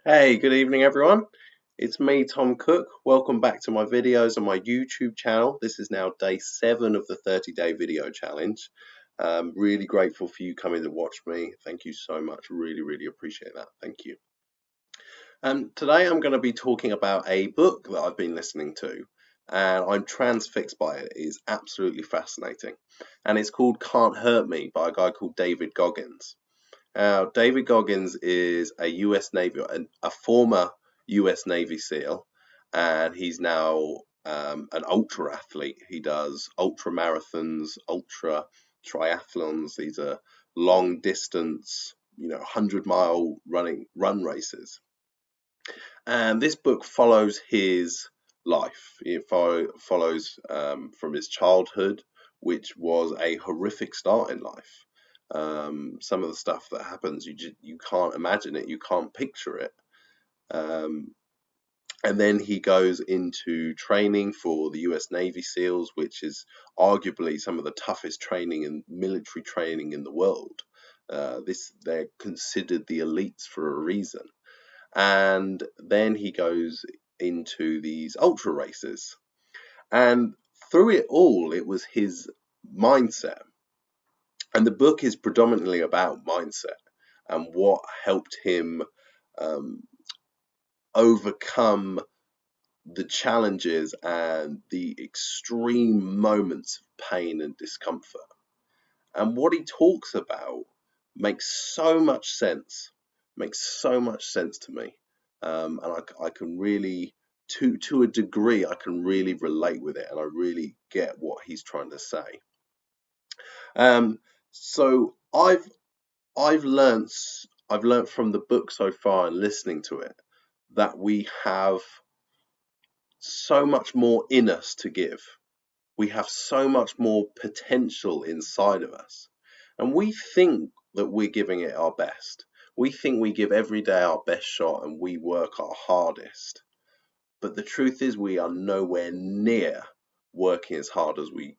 Hey, good evening, everyone. It's me, Tom Cook. Welcome back to my videos on my YouTube channel. This is now day 7 of the 30-day video challenge. Really grateful for you coming to watch me. Thank you so much. Really appreciate that. Thank you. Today I'm going to be talking about a book that I've been listening to, and I'm transfixed by it. It is absolutely fascinating. And it's called Can't Hurt Me by a guy called David Goggins. David Goggins is a US Navy, a former US Navy SEAL, and he's now an ultra athlete. He does ultra marathons, ultra triathlons. These are long distance, 100-mile run races. And this book follows his life. It follows from his childhood, which was a horrific start in life. Some of the stuff that happens, you can't imagine it, you can't picture it. And then he goes into training for the US Navy SEALs, which is arguably some of the toughest training and military training in the world. They're considered the elites for a reason. And then he goes into these ultra races. And through it all, it was his mindset. And the book is predominantly about mindset and what helped him overcome the challenges and the extreme moments of pain and discomfort. And what he talks about makes so much sense to me. And I can really, to a degree, I can really relate with it, and I really get what he's trying to say. So I've learnt from the book so far and listening to it that we have so much more in us to give. We have so much more potential inside of us. And we think that we're giving it our best. We think we give every day our best shot and we work our hardest. But the truth is we are nowhere near working as hard as we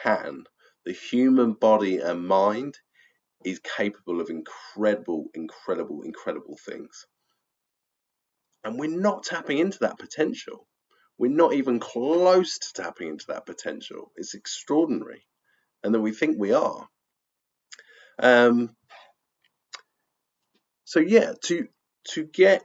can. The human body and mind is capable of incredible things. And we're not tapping into that potential. We're not even close to tapping into that potential. It's extraordinary. And then we think we are. So yeah, to get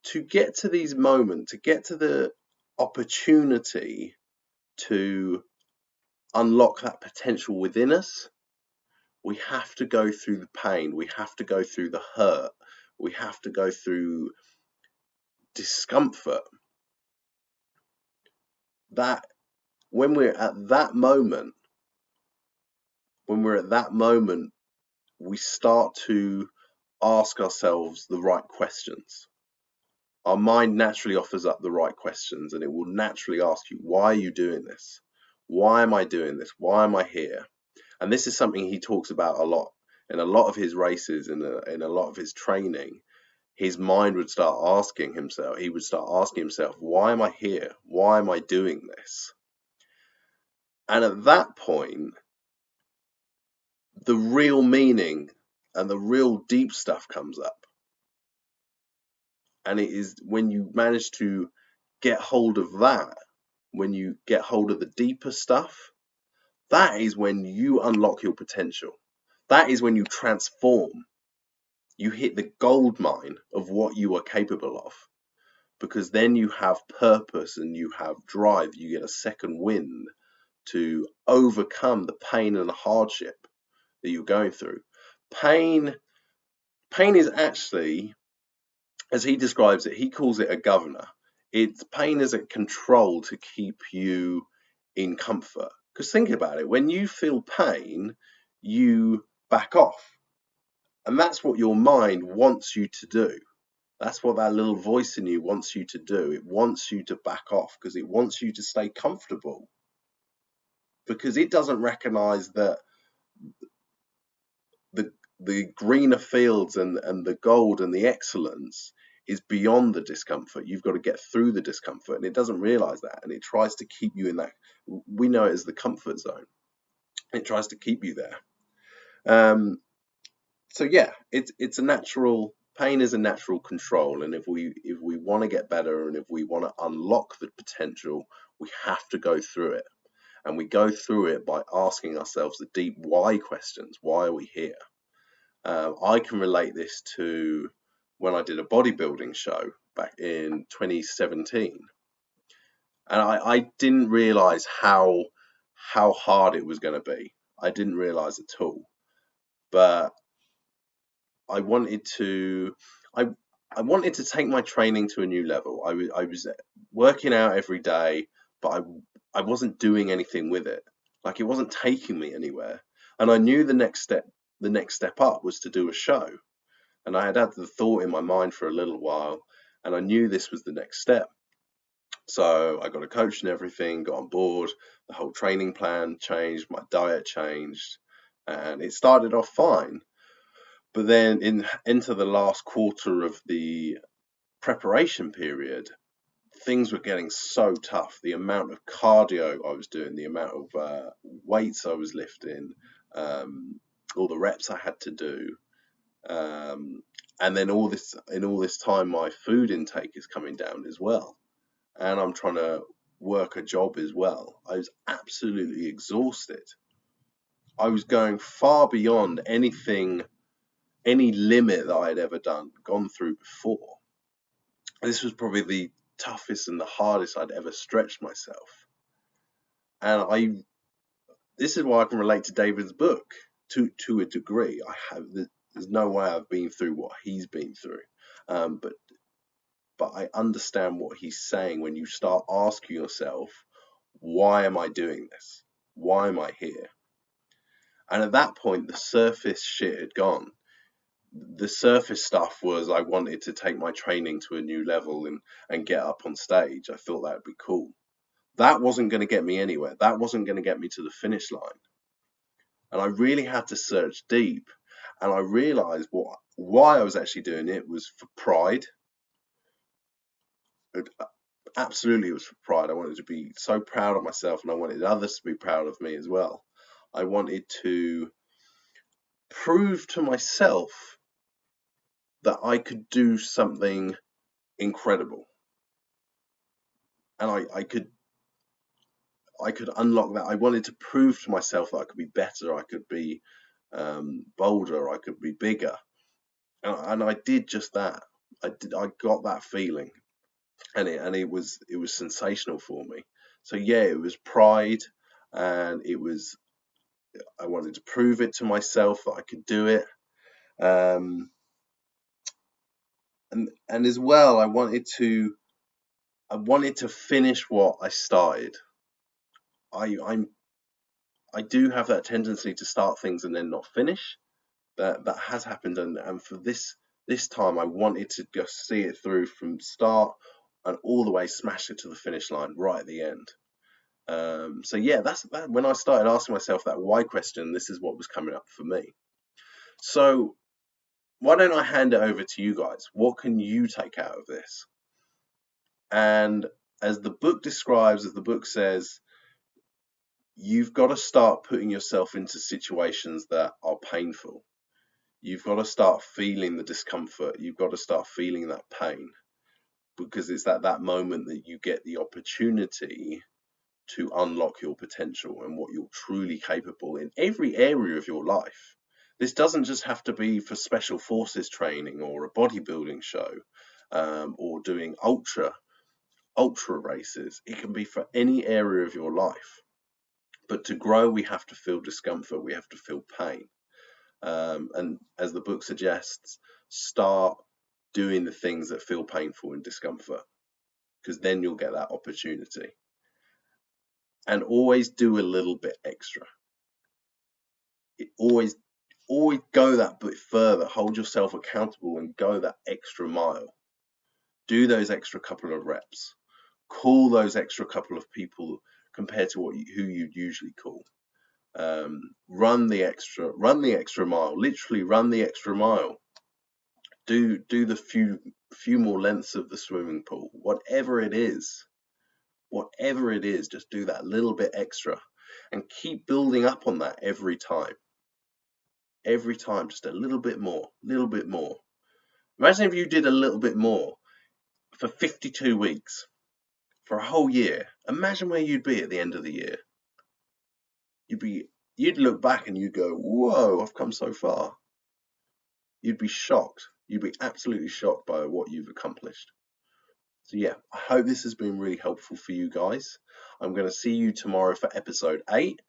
to these moments, to get to the opportunity to unlock that potential within us, we have to go through the pain, we have to go through the hurt, we have to go through discomfort. That when we're at that moment, we start to ask ourselves the right questions. Our mind naturally offers up the right questions, and it will naturally ask you, why are you doing this? Why am I doing this? Why am I here? And this is something he talks about a lot in a lot of his races, in a lot of his training. His mind would start asking himself, why am I here? Why am I doing this? And at that point, the real meaning and the real deep stuff comes up. And it is when you manage to get hold of that, when you get hold of the deeper stuff, that is when you unlock your potential. That is when you transform. You hit the gold mine of what you are capable of, because then you have purpose and you have drive. You get a second wind to overcome the pain and the hardship that you're going through. Pain is actually, as he describes it, he calls it a governor. Pain is a control to keep you in comfort. Because think about it, when you feel pain, you back off. And that's what your mind wants you to do. That's what that little voice in you wants you to do. It wants you to back off because it wants you to stay comfortable. Because it doesn't recognize that the greener fields and the gold and the excellence is beyond the discomfort. You've got to get through the discomfort, and it doesn't realize that, and it tries to keep you in that. We know it as the comfort zone. It tries to keep you there. So yeah, it's a natural pain is a natural control, and if we want to get better and if we want to unlock the potential, we have to go through it. And we go through it by asking ourselves the deep why questions. Why are we here? I can relate this to when I did a bodybuilding show back in 2017. And I didn't realize how hard it was going to be. I didn't realize at all. But I wanted to I wanted to take my training to a new level. I was working out every day, but I wasn't doing anything with it. Like, it wasn't taking me anywhere. And I knew the next step up was to do a show. And I had the thought in my mind for a little while, and I knew this was the next step. So I got a coach and everything, got on board, the whole training plan changed, my diet changed, and it started off fine. But then into the last quarter of the preparation period, things were getting so tough. The amount of cardio I was doing, the amount of weights I was lifting, all the reps I had to do, and then all this time, my food intake is coming down as well, and I'm trying to work a job as well. I was absolutely exhausted. I was going far beyond any limit that I had ever gone through before. This was probably the toughest and the hardest I'd ever stretched myself. And this is why I can relate to David's book to a degree. There's no way I've been through what he's been through. But I understand what he's saying when you start asking yourself, why am I doing this? Why am I here? And at that point, the surface shit had gone. The surface stuff was I wanted to take my training to a new level and get up on stage. I thought that would be cool. That wasn't going to get me anywhere. That wasn't going to get me to the finish line. And I really had to search deep. And I realized why I was actually doing it was for pride. Absolutely, it was for pride. I wanted to be so proud of myself, and I wanted others to be proud of me as well. I wanted to prove to myself that I could do something incredible, and I could unlock that. I wanted to prove to myself that I could be better, I could be bolder, I could be bigger, and I did just that. I got that feeling, and it was sensational for me. So yeah, it was pride, and I wanted to prove it to myself that I could do it. And as well, I wanted to finish what I started. I do have that tendency to start things and then not finish. That has happened, and for this time, I wanted to just see it through from start and all the way, smash it to the finish line right at the end. So yeah, that's when I started asking myself that why question. This is what was coming up for me. So why don't I hand it over to you guys? What can you take out of this? And as the book describes, as the book says, you've got to start putting yourself into situations that are painful. You've got to start feeling the discomfort. You've got to start feeling that pain, because it's at that moment that you get the opportunity to unlock your potential and what you're truly capable in every area of your life. This doesn't just have to be for special forces training or a bodybuilding show, or doing ultra races. It can be for any area of your life. But to grow, we have to feel discomfort. We have to feel pain. And as the book suggests, start doing the things that feel painful and discomfort, because then you'll get that opportunity. And always do a little bit extra. Always go that bit further. Hold yourself accountable and go that extra mile. Do those extra couple of reps. Call those extra couple of people compared to who you'd usually call. Run the extra mile. Literally run the extra mile. Do the few more lengths of the swimming pool. Whatever it is, just do that little bit extra, and keep building up on that every time. Just a little bit more. Imagine if you did a little bit more for 52 weeks, for a whole year. Imagine where you'd be at the end of the year. You'd look back and you'd go, whoa, I've come so far. You'd be shocked. You'd be absolutely shocked by what you've accomplished. So yeah, I hope this has been really helpful for you guys. I'm going to see you tomorrow for episode 8.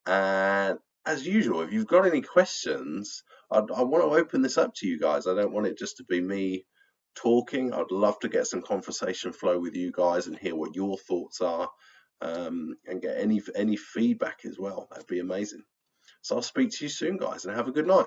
And as usual, if you've got any questions, I want to open this up to you guys. I don't want it just to be me talking. I'd love to get some conversation flow with you guys and hear what your thoughts are, and get any feedback as well. That'd be amazing. So I'll speak to you soon, guys, and have a good night.